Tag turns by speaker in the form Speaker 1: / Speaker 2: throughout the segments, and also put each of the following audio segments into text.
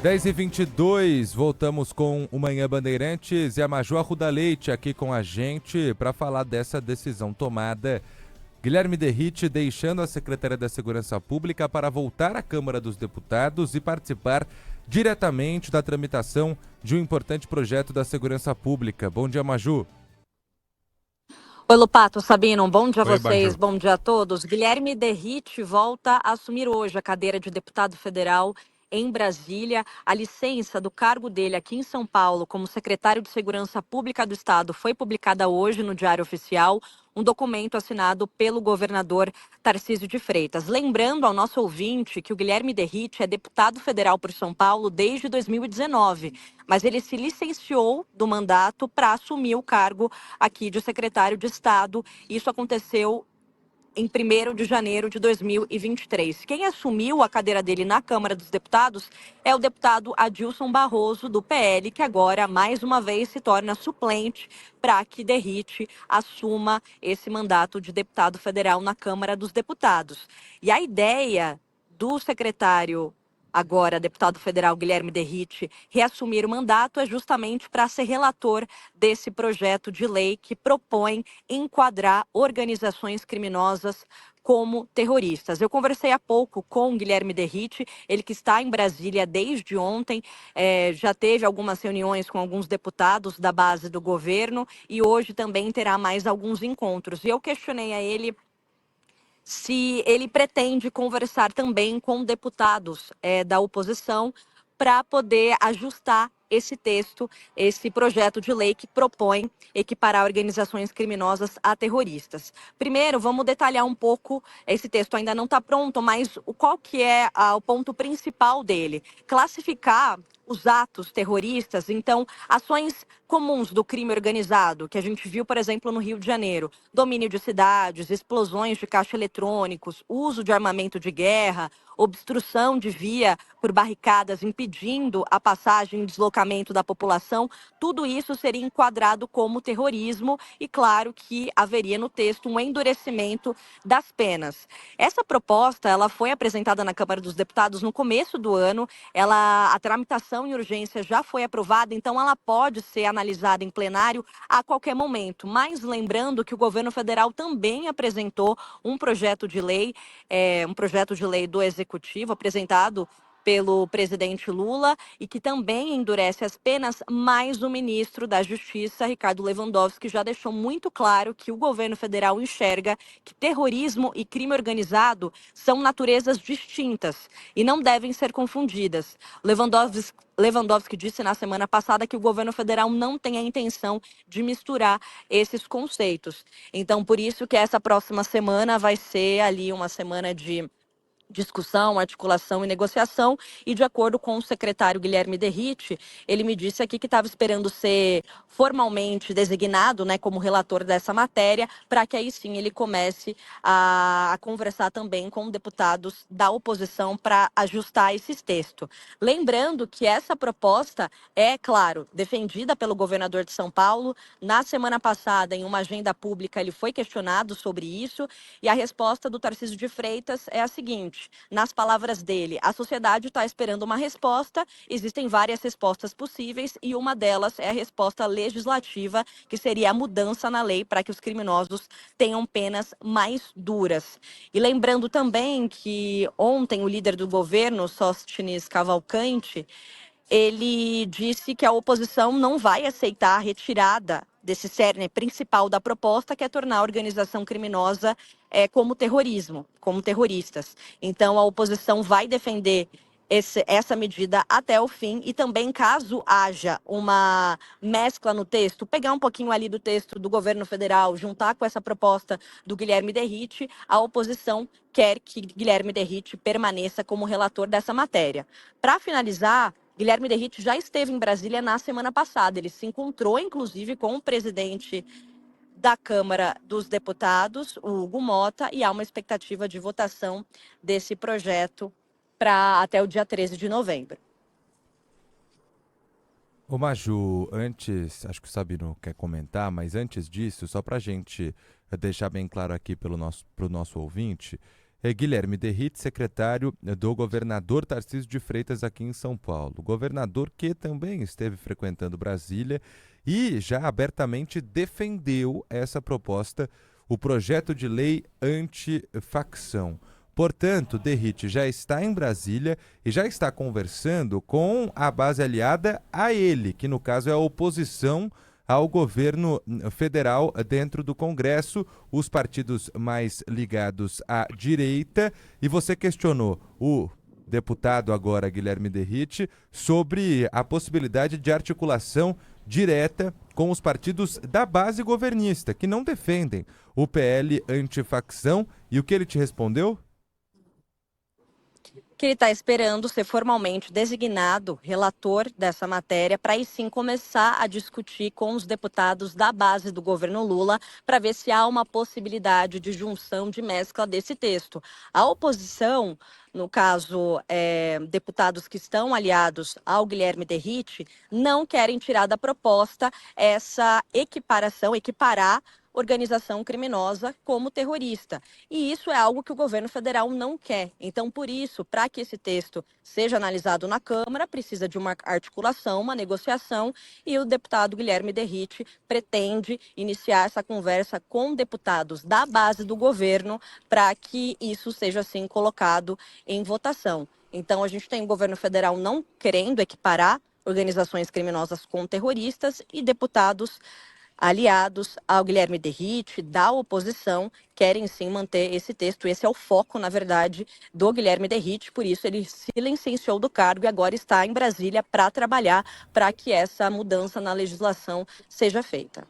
Speaker 1: 10h22, voltamos com o Manhã Bandeirantes e a Maju Arruda Leite aqui com a gente para falar dessa decisão tomada. Guilherme Derrite deixando a Secretaria da Segurança Pública para voltar à Câmara dos Deputados e participar diretamente da tramitação de um importante projeto da segurança pública. Bom dia, Maju.
Speaker 2: Oi, Lupato, Sabino, bom dia a vocês,
Speaker 1: Maju.
Speaker 2: bom dia a todos. Guilherme Derrite volta a assumir hoje a cadeira de deputado federal em Brasília. A licença do cargo dele aqui em São Paulo como secretário de Segurança Pública do Estado foi publicada hoje no Diário Oficial, um documento assinado pelo governador Tarcísio de Freitas. Lembrando ao nosso ouvinte que o Guilherme Derrite é deputado federal por São Paulo desde 2019, mas ele se licenciou do mandato para assumir o cargo aqui de secretário de Estado. Isso aconteceu em 1º de janeiro de 2023. Quem assumiu a cadeira dele na Câmara dos Deputados é o deputado Adilson Barroso, do PL, que agora, mais uma vez, se torna suplente para que Derrite assuma esse mandato de deputado federal na Câmara dos Deputados. E a ideia do secretário, agora deputado federal Guilherme Derrite, reassumir o mandato é justamente para ser relator desse projeto de lei que propõe enquadrar organizações criminosas como terroristas. Eu conversei há pouco com o Guilherme Derrite, ele que está em Brasília desde ontem, já teve algumas reuniões com alguns deputados da base do governo e hoje também terá mais alguns encontros. E eu questionei a ele se ele pretende conversar também com deputados da oposição para poder ajustar esse texto, esse projeto de lei que propõe equiparar organizações criminosas a terroristas. Primeiro, vamos detalhar um pouco, esse texto ainda não está pronto, mas qual que é o ponto principal dele? Classificar os atos terroristas, então, ações comuns do crime organizado, que a gente viu, por exemplo, no Rio de Janeiro, domínio de cidades, explosões de caixa eletrônicos, uso de armamento de guerra, obstrução de via por barricadas impedindo a passagem e deslocamento da população, tudo isso seria enquadrado como terrorismo e claro que haveria no texto um endurecimento das penas. Essa proposta, ela foi apresentada na Câmara dos Deputados no começo do ano, a tramitação em urgência já foi aprovada, então ela pode ser analisada em plenário a qualquer momento, mas lembrando que o governo federal também apresentou um projeto de lei do Executivo apresentado pelo presidente Lula e que também endurece as penas, mas o ministro da Justiça, Ricardo Lewandowski, já deixou muito claro que o governo federal enxerga que terrorismo e crime organizado são naturezas distintas e não devem ser confundidas. Lewandowski disse na semana passada que o governo federal não tem a intenção de misturar esses conceitos. Então, por isso que essa próxima semana vai ser ali uma semana de discussão, articulação e negociação, e de acordo com o secretário Guilherme Derrite, ele me disse aqui que estava esperando ser formalmente designado, né, como relator dessa matéria, para que aí sim ele comece a conversar também com deputados da oposição para ajustar esses textos. Lembrando que essa proposta é, claro, defendida pelo governador de São Paulo. Na semana passada, em uma agenda pública, ele foi questionado sobre isso, e a resposta do Tarcísio de Freitas é a seguinte: nas palavras dele, a sociedade está esperando uma resposta, existem várias respostas possíveis e uma delas é a resposta legislativa, que seria a mudança na lei para que os criminosos tenham penas mais duras. E lembrando também que ontem o líder do governo, Sóstenes Cavalcante, ele disse que a oposição não vai aceitar a retirada desse cerne principal da proposta, que é tornar a organização criminosa como terrorismo, como terroristas. Então, a oposição vai defender essa medida até o fim e também, caso haja uma mescla no texto, pegar um pouquinho ali do texto do governo federal, juntar com essa proposta do Guilherme Derrite, a oposição quer que Guilherme Derrite permaneça como relator dessa matéria. Para finalizar, Guilherme Derrite já esteve em Brasília na semana passada. Ele se encontrou, inclusive, com o presidente da Câmara dos Deputados, o Hugo Mota, e há uma expectativa de votação desse projeto para até o dia 13 de novembro.
Speaker 1: Ô Maju, antes, acho que o Sabino quer comentar, mas antes disso, só para a gente deixar bem claro aqui pro nosso ouvinte, Guilherme Derrit, secretário do governador Tarcísio de Freitas aqui em São Paulo. O governador que também esteve frequentando Brasília e já abertamente defendeu essa proposta, o projeto de lei anti-facção. Portanto, Derrit já está em Brasília e já está conversando com a base aliada a ele, que no caso é a oposição ao governo federal dentro do Congresso, os partidos mais ligados à direita. E você questionou o deputado agora, Guilherme Derrit, sobre a possibilidade de articulação direta com os partidos da base governista, que não defendem o PL antifacção. E o que ele te respondeu?
Speaker 2: Que ele está esperando ser formalmente designado relator dessa matéria para aí sim começar a discutir com os deputados da base do governo Lula para ver se há uma possibilidade de junção, de mescla desse texto. A oposição, no caso, deputados que estão aliados ao Guilherme Derrit, não querem tirar da proposta essa equiparar organização criminosa como terrorista. E isso é algo que o governo federal não quer. Então, por isso, para que esse texto seja analisado na Câmara, precisa de uma articulação, uma negociação, e o deputado Guilherme Derrit pretende iniciar essa conversa com deputados da base do governo para que isso seja, assim, colocado em votação. Então, a gente tem o governo federal não querendo equiparar organizações criminosas com terroristas e deputados aliados ao Guilherme Derrit, da oposição, querem sim manter esse texto. Esse é o foco, na verdade, do Guilherme Derrit, por isso ele se licenciou do cargo e agora está em Brasília para trabalhar para que essa mudança na legislação seja feita.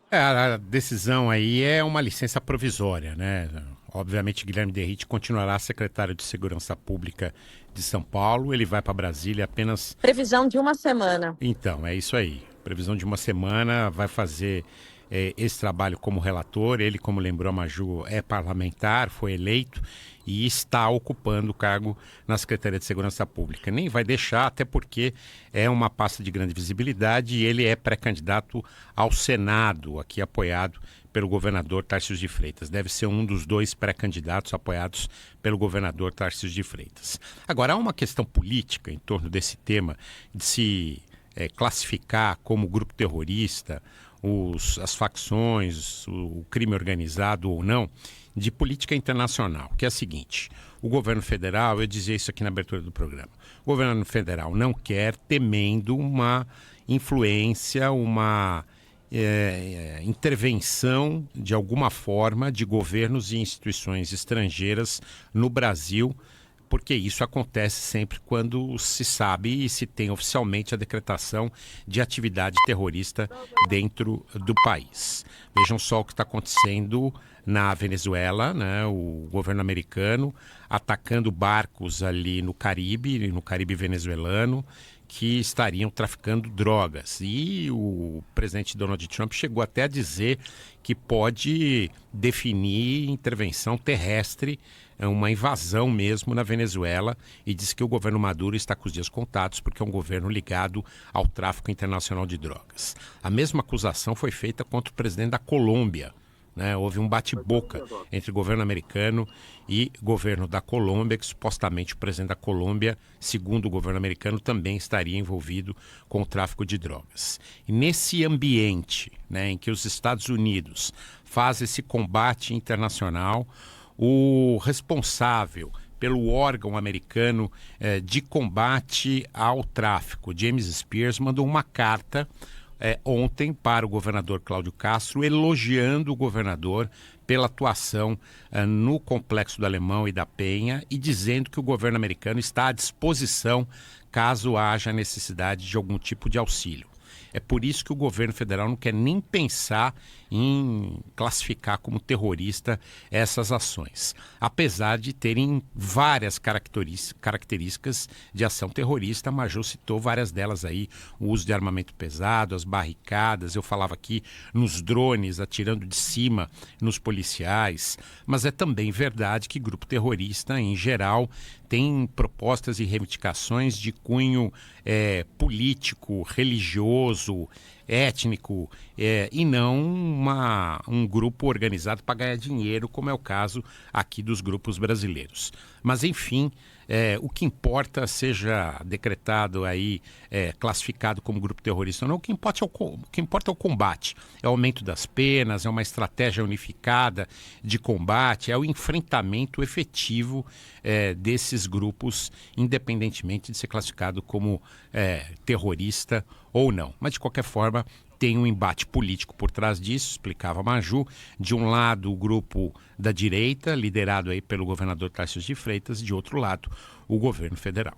Speaker 3: A decisão aí é uma licença provisória, né? Obviamente, Guilherme Derrit continuará secretário de Segurança Pública de São Paulo. Ele vai para Brasília apenas...
Speaker 2: Previsão de uma semana.
Speaker 3: Então, é isso aí. Previsão de uma semana, vai fazer esse trabalho como relator. Ele, como lembrou a Maju, é parlamentar, foi eleito e está ocupando o cargo na Secretaria de Segurança Pública. Nem vai deixar, até porque é uma pasta de grande visibilidade e ele é pré-candidato ao Senado, aqui apoiado pelo governador Tarcísio de Freitas. Deve ser um dos dois pré-candidatos apoiados pelo governador Tarcísio de Freitas. Agora, há uma questão política em torno desse tema de se classificar como grupo terrorista as facções, o crime organizado ou não, de política internacional, que é a seguinte: o governo federal, eu dizia isso aqui na abertura do programa, o governo federal não quer, temendo uma influência, uma intervenção de alguma forma de governos e instituições estrangeiras no Brasil, porque isso acontece sempre quando se sabe e se tem oficialmente a decretação de atividade terrorista dentro do país. Vejam só o que está acontecendo na Venezuela, né? O governo americano atacando barcos ali no Caribe venezuelano, que estariam traficando drogas. E o presidente Donald Trump chegou até a dizer que pode definir intervenção terrestre, uma invasão mesmo na Venezuela, e disse que o governo Maduro está com os dias contados porque é um governo ligado ao tráfico internacional de drogas. A mesma acusação foi feita contra o presidente da Colômbia, né? Houve um bate-boca entre o governo americano e o governo da Colômbia, que supostamente o presidente da Colômbia, segundo o governo americano, também estaria envolvido com o tráfico de drogas. E nesse ambiente, né, em que os Estados Unidos fazem esse combate internacional, o responsável pelo órgão americano de combate ao tráfico, James Spears, mandou uma carta ontem para o governador Cláudio Castro, elogiando o governador pela atuação no Complexo do Alemão e da Penha e dizendo que o governo americano está à disposição caso haja necessidade de algum tipo de auxílio. É por isso que o governo federal não quer nem pensar em classificar como terrorista essas ações, apesar de terem várias características de ação terrorista. A Maju citou várias delas aí: o uso de armamento pesado, as barricadas, eu falava aqui nos drones atirando de cima nos policiais, mas é também verdade que grupo terrorista, em geral, tem propostas e reivindicações de cunho político, religioso, étnico, e não um grupo organizado para ganhar dinheiro, como é o caso aqui dos grupos brasileiros. Mas, enfim, o que importa, seja decretado aí, classificado como grupo terrorista ou não, o que importa é o combate, é o aumento das penas, é uma estratégia unificada de combate, é o enfrentamento efetivo desses grupos, independentemente de ser classificado como terrorista ou não. Mas, de qualquer forma, tem um embate político por trás disso, explicava Maju. De um lado, o grupo da direita, liderado aí pelo governador Tarcísio de Freitas, de outro lado, o governo federal.